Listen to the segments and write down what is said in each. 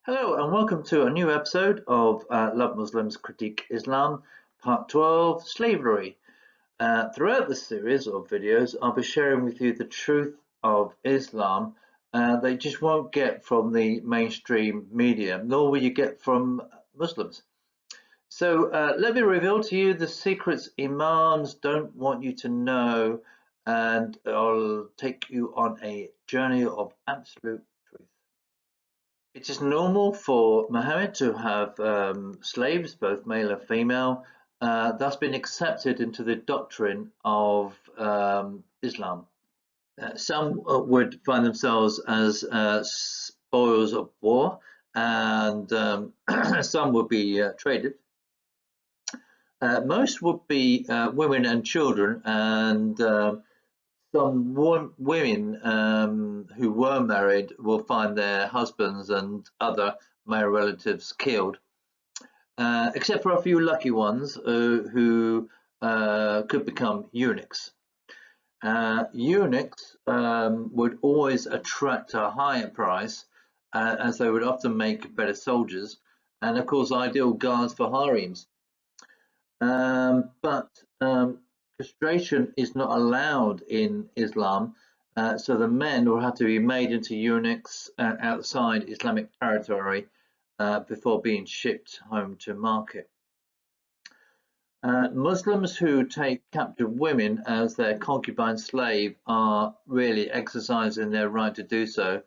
Hello and welcome to a new episode of Love Muslims Critique Islam, Part 12, Slavery. Throughout this series of videos, I'll be sharing with you the truth of Islam that you just won't get from the mainstream media, nor will you get from Muslims. So let me reveal to you the secrets Imams don't want you to know, and I'll take you on a journey of absolute truth. It is normal for Muhammad to have slaves, both male and female. That's been accepted into the doctrine of Islam. Some would find themselves as spoils of war, and some would be traded. Most would be women and children, and some women who were married will find their husbands and other male relatives killed, except for a few lucky ones who could become eunuchs. Eunuchs would always attract a higher price, as they would often make better soldiers and, of course, ideal guards for harems. But castration is not allowed in Islam, so the men will have to be made into eunuchs outside Islamic territory before being shipped home to market. Muslims who take captive women as their concubine slave are really exercising their right to do so,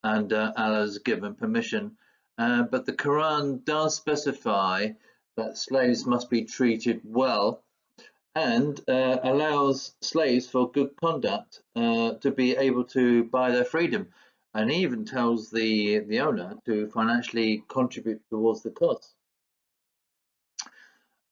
and Allah's given permission. But the Quran does specify that slaves must be treated well, and allows slaves for good conduct to be able to buy their freedom, and even tells the owner to financially contribute towards the cost.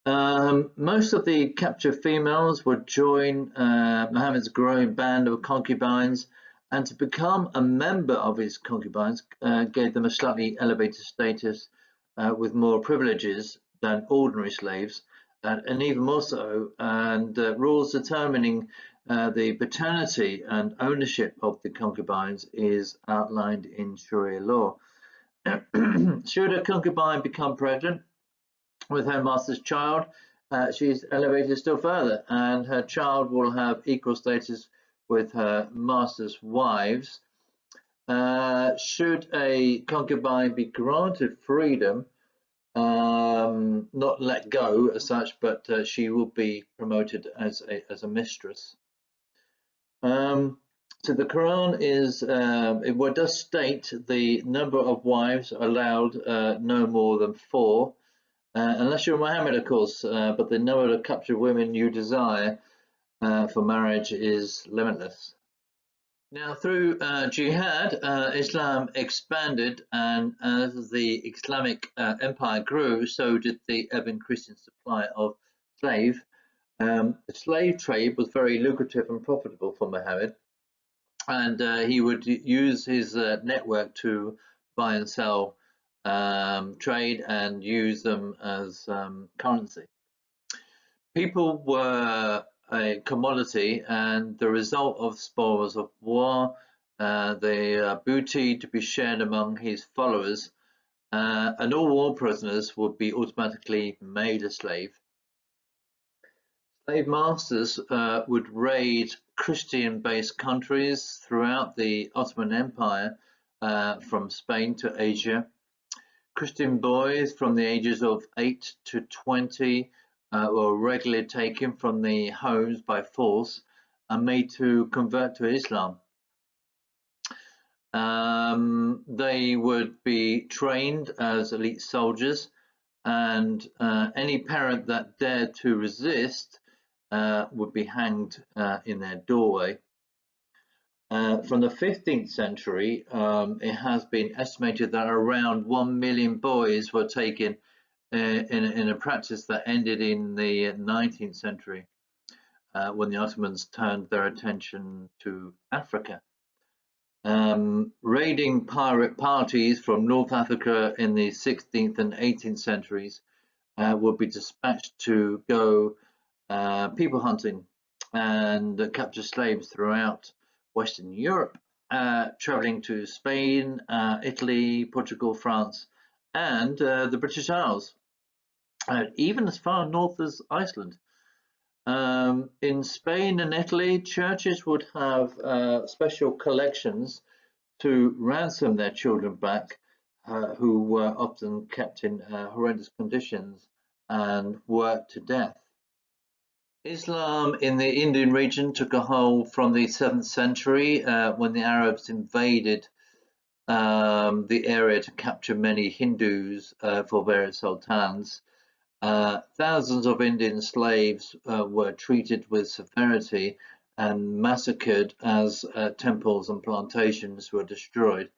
Most of the captured females would join Muhammad's growing band of concubines, and to become a member of his concubines gave them a slightly elevated status with more privileges than ordinary slaves, and even more so, and rules determining the paternity and ownership of the concubines is outlined in Sharia law. Should a concubine become pregnant with her master's child, she's elevated still further, and her child will have equal status with her master's wives. Should a concubine be granted freedom, not let go as such, but she will be promoted as a mistress. So the Quran is it does state the number of wives allowed, no more than 4, unless you're Muhammad, of course. But the number of captured women you desire for marriage is limitless. Now, through jihad, Islam expanded, and as the Islamic empire grew, so did the ever-increasing supply of slave. The slave trade was very lucrative and profitable for Muhammad, and he would use his network to buy and sell, trade, and use them as currency. People were a commodity, and the result of spoils of war, the booty to be shared among his followers, and all war prisoners would be automatically made a slave. Slave masters would raid Christian-based countries throughout the Ottoman Empire, from Spain to Asia. Christian boys from the ages of 8 to 20 were regularly taken from the homes by force and made to convert to Islam. They would be trained as elite soldiers, and any parent that dared to resist would be hanged in their doorway. From the 15th century, it has been estimated that around 1 million boys were taken in a practice that ended in the 19th century, when the Ottomans turned their attention to Africa. Raiding pirate parties from North Africa in the 16th and 18th centuries would be dispatched to go people hunting and capture slaves throughout Western Europe traveling to Spain, Italy, Portugal, France, and the British Isles, even as far north as Iceland. In Spain and Italy, churches would have special collections to ransom their children back, who were often kept in horrendous conditions and worked to death. Islam in the Indian region took a hold from the 7th century when the Arabs invaded the area to capture many Hindus for various sultans. Thousands of Indian slaves were treated with severity and massacred as temples and plantations were destroyed.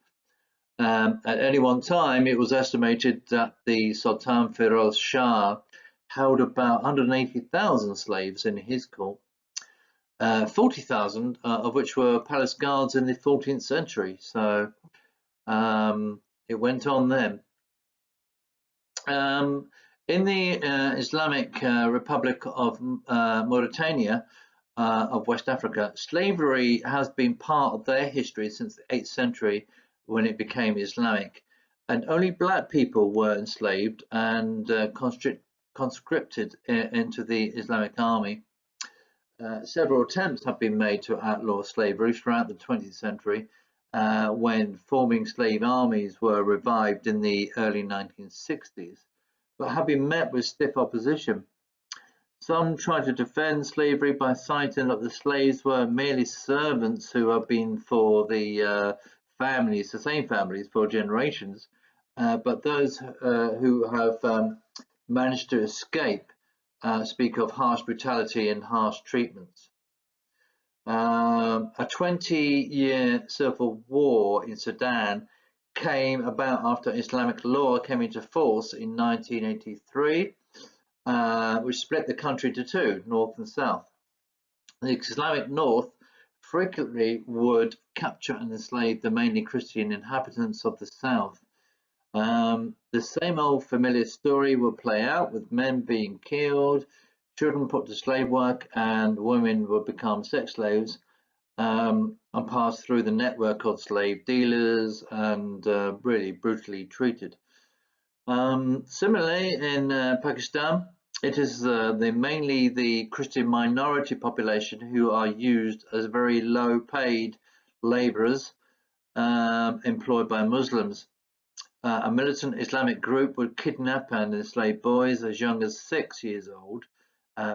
At any one time, it was estimated that the Sultan Firoz Shah held about 180,000 slaves in his court, 40,000 of which were palace guards in the 14th century. So it went on then. In the Islamic Republic of Mauritania of West Africa, slavery has been part of their history since the 8th century when it became Islamic, and only black people were enslaved and conscripted into the Islamic army. Several attempts have been made to outlaw slavery throughout the 20th century, when forming slave armies were revived in the early 1960s, but have been met with stiff opposition. Some tried to defend slavery by citing that the slaves were merely servants who have been for the families, the same families, for generations, but those who have managed to escape speak of harsh brutality and harsh treatments. A 20-year civil war in Sudan came about after Islamic law came into force in 1983, which split the country into two, north and south. The Islamic North frequently would capture and enslave the mainly Christian inhabitants of the south. The same old familiar story would play out, with men being killed, children put to slave work, and women would become sex slaves and pass through the network of slave dealers and really brutally treated. Similarly, in Pakistan, it is mainly the Christian minority population who are used as very low-paid labourers employed by Muslims. A militant Islamic group would kidnap and enslave boys as young as 6 years old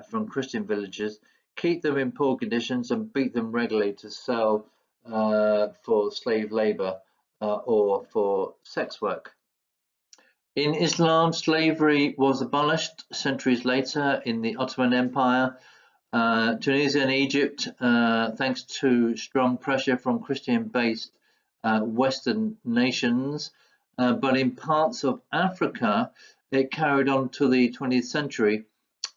from Christian villages, keep them in poor conditions, and beat them regularly to sell for slave labour or for sex work. In Islam, slavery was abolished centuries later in the Ottoman Empire. Tunisia and Egypt, thanks to strong pressure from Christian-based Western nations, but in parts of Africa, it carried on to the 20th century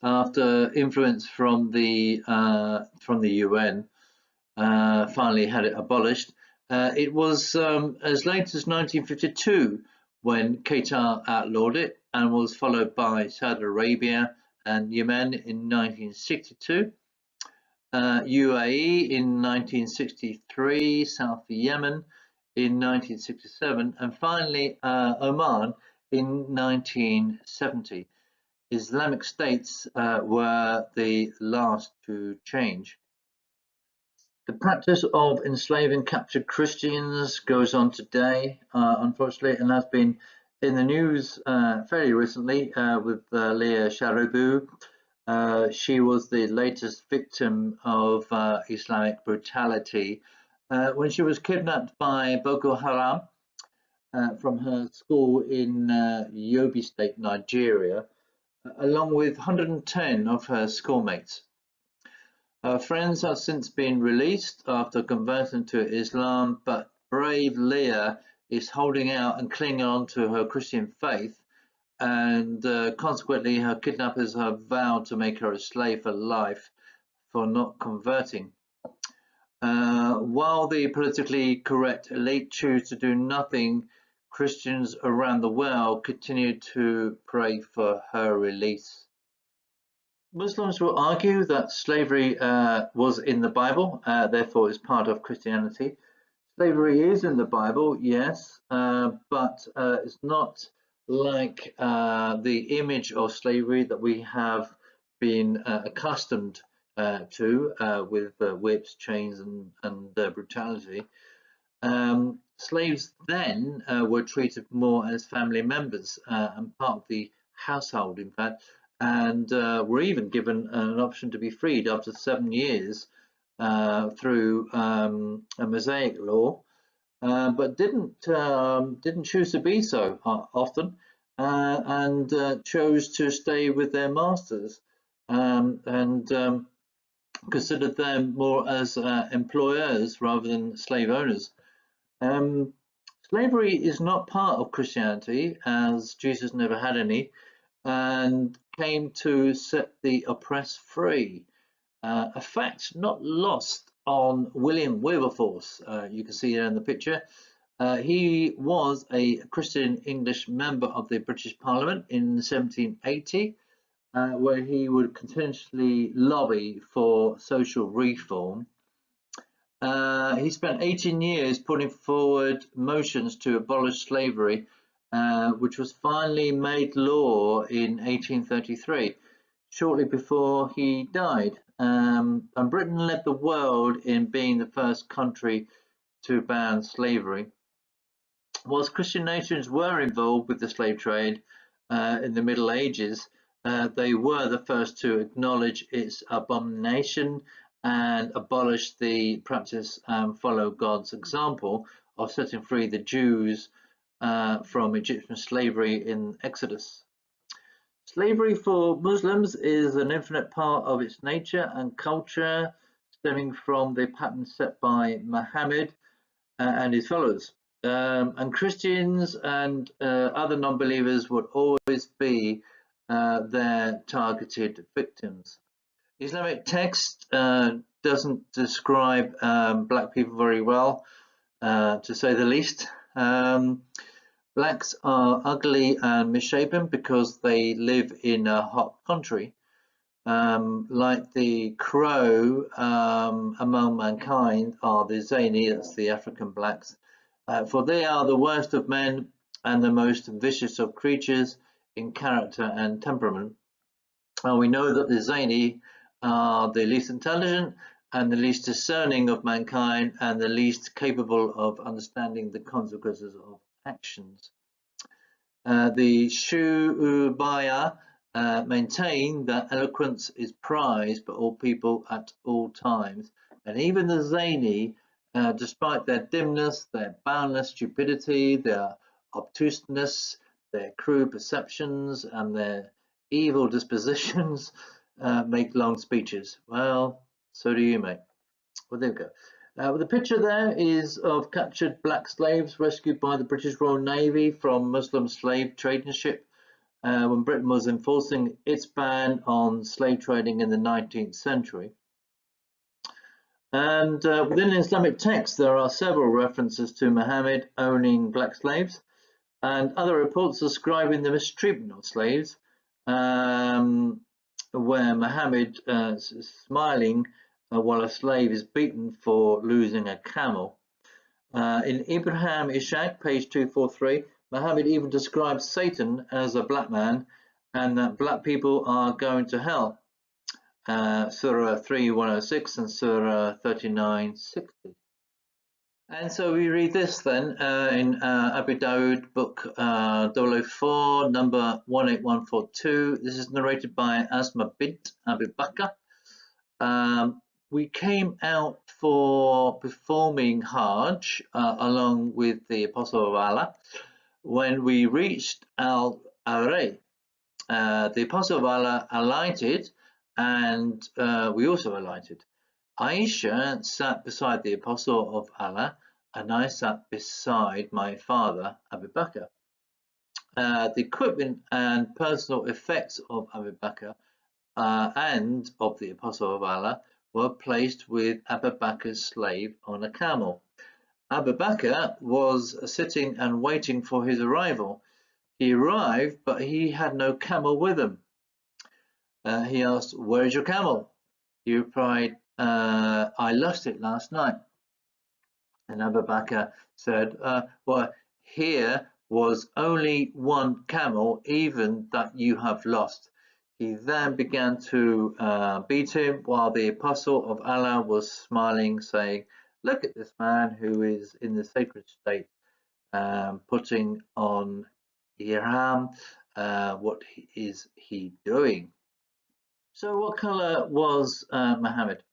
after influence from the UN finally had it abolished. It was as late as 1952 when Qatar outlawed it, and was followed by Saudi Arabia and Yemen in 1962, UAE in 1963, South Yemen in 1967, and finally Oman in 1970. Islamic states were the last to change. The practice of enslaving captured Christians goes on today, unfortunately, and has been in the news fairly recently with Leah Sharibu. She was the latest victim of Islamic brutality when she was kidnapped by Boko Haram from her school in Yobe State, Nigeria, along with 110 of her schoolmates. Her friends have since been released after converting to Islam, but brave Leah is holding out and clinging on to her Christian faith, and consequently her kidnappers have vowed to make her a slave for life for not converting. While the politically correct elite choose to do nothing, Christians around the world continue to pray for her release. Muslims will argue that slavery was in the Bible, therefore is part of Christianity. Slavery is in the Bible, yes, but it's not like the image of slavery that we have been accustomed to with whips, chains, and brutality. Slaves then were treated more as family members and part of the household, in fact, and were even given an option to be freed after 7 years through a Mosaic law, but didn't choose to be so often, and chose to stay with their masters, and considered them more as employers rather than slave owners. Um, Slavery is not part of Christianity, as Jesus never had any, and came to set the oppressed free. A fact not lost on William Wilberforce. You can see there in the picture. He was a Christian English member of the British Parliament in 1780, where he would continuously lobby for social reform. He spent 18 years putting forward motions to abolish slavery, which was finally made law in 1833, shortly before he died. And Britain led the world in being the first country to ban slavery. Whilst Christian nations were involved with the slave trade in the Middle Ages, they were the first to acknowledge its abomination and abolish the practice and follow God's example of setting free the Jews from Egyptian slavery in Exodus. Slavery for Muslims is an infinite part of its nature and culture, stemming from the pattern set by Muhammad and his followers. And Christians and other non-believers would always be their targeted victims. Islamic text doesn't describe black people very well, to say the least. Blacks are ugly and misshapen because they live in a hot country. Like the crow among mankind are the zany, that's the African blacks, for they are the worst of men and the most vicious of creatures in character and temperament. And we know that the zany are the least intelligent and the least discerning of mankind and the least capable of understanding the consequences of actions. The Shubaya maintain that eloquence is prized by all people at all times, and even the zany, despite their dimness, their boundless stupidity, their obtuseness, their crude perceptions, and their evil dispositions, make long speeches. Well, so do you, mate. Well, there we go. The picture there is of captured black slaves rescued by the British Royal Navy from Muslim slave trading ship when Britain was enforcing its ban on slave trading in the 19th century. And within Islamic texts, there are several references to Muhammad owning black slaves and other reports describing the mistreatment of slaves, where Muhammad is smiling while a slave is beaten for losing a camel. In Ibrahim Ishaq, page 243, Muhammad even describes Satan as a black man and that black people are going to hell. Surah 3:106 and Surah 39:60. And so we read this then in Abu Dawud, book 004, number 18142. This is narrated by Asma bint Abu Bakr. We came out for performing Hajj along with the Apostle of Allah. When we reached Al-Aray, the Apostle of Allah alighted and we also alighted. Aisha sat beside the Apostle of Allah and I sat beside my father Abu Bakr. The equipment and personal effects of Abu Bakr and of the Apostle of Allah were placed with Abu Bakr's slave on a camel. Abu Bakr was sitting and waiting for his arrival. He arrived, but he had no camel with him. He asked, "Where is your camel?" He replied, "I lost it last night." And Abu Bakr said, well, here was only one camel, even that you have lost. He then began to beat him while the apostle of Allah was smiling, saying, look at this man who is in the sacred state, putting on ihram. What is he doing? So what color was Muhammad?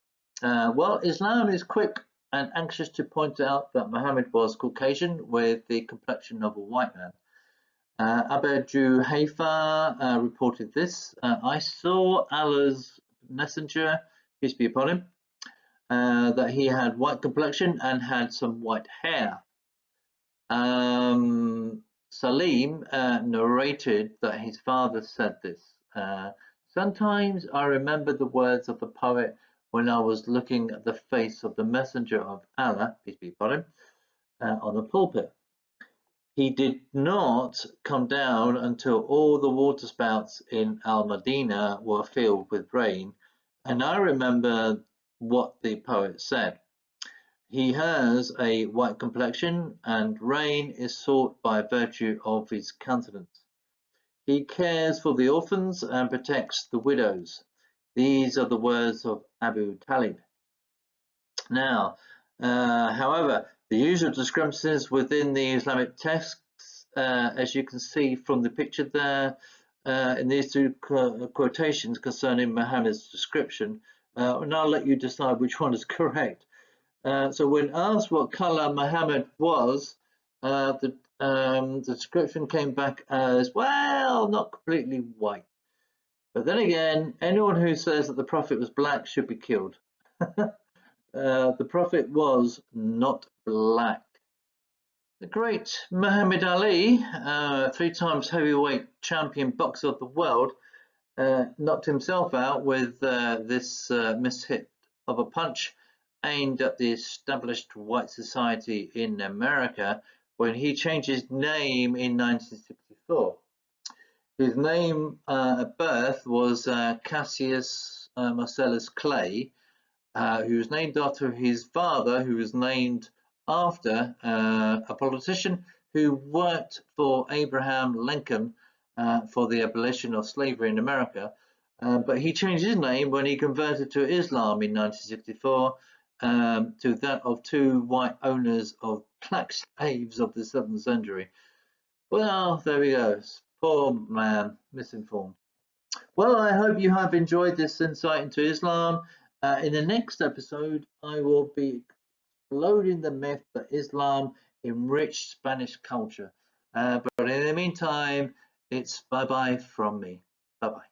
Well, Islam is quick and anxious to point out that Muhammad was Caucasian with the complexion of a white man. Abu Juhayfa reported this. I saw Allah's messenger, peace be upon him, that he had white complexion and had some white hair. Salim narrated that his father said this. Sometimes I remember the words of the poet when I was looking at the face of the messenger of Allah, peace be upon him, on the pulpit. He did not come down until all the waterspouts in Al-Madinah were filled with rain, and I remember what the poet said. He has a white complexion, and rain is sought by virtue of his countenance. He cares for the orphans and protects the widows. These are the words of Abu Talib. Now, however, the usual discrepancies within the Islamic texts, as you can see from the picture there, in these two quotations concerning Muhammad's description, and I'll let you decide which one is correct. So when asked what color Muhammad was, the description came back as, well, not completely white. But then again, anyone who says that the Prophet was black should be killed. The Prophet was not black. The great Muhammad Ali, 3 times heavyweight champion boxer of the world, knocked himself out with this mishit of a punch aimed at the established white society in America when he changed his name in 1964. His name at birth was Cassius Marcellus Clay, who was named after his father, who was named after a politician who worked for Abraham Lincoln for the abolition of slavery in America. But he changed his name when he converted to Islam in 1964 to that of 2 white owners of black slaves of the 7th century. Well, there we go. Poor man, misinformed. Well, I hope you have enjoyed this insight into Islam. In the next episode, I will be exploding the myth that Islam enriched Spanish culture. But in the meantime, it's bye-bye from me. Bye-bye.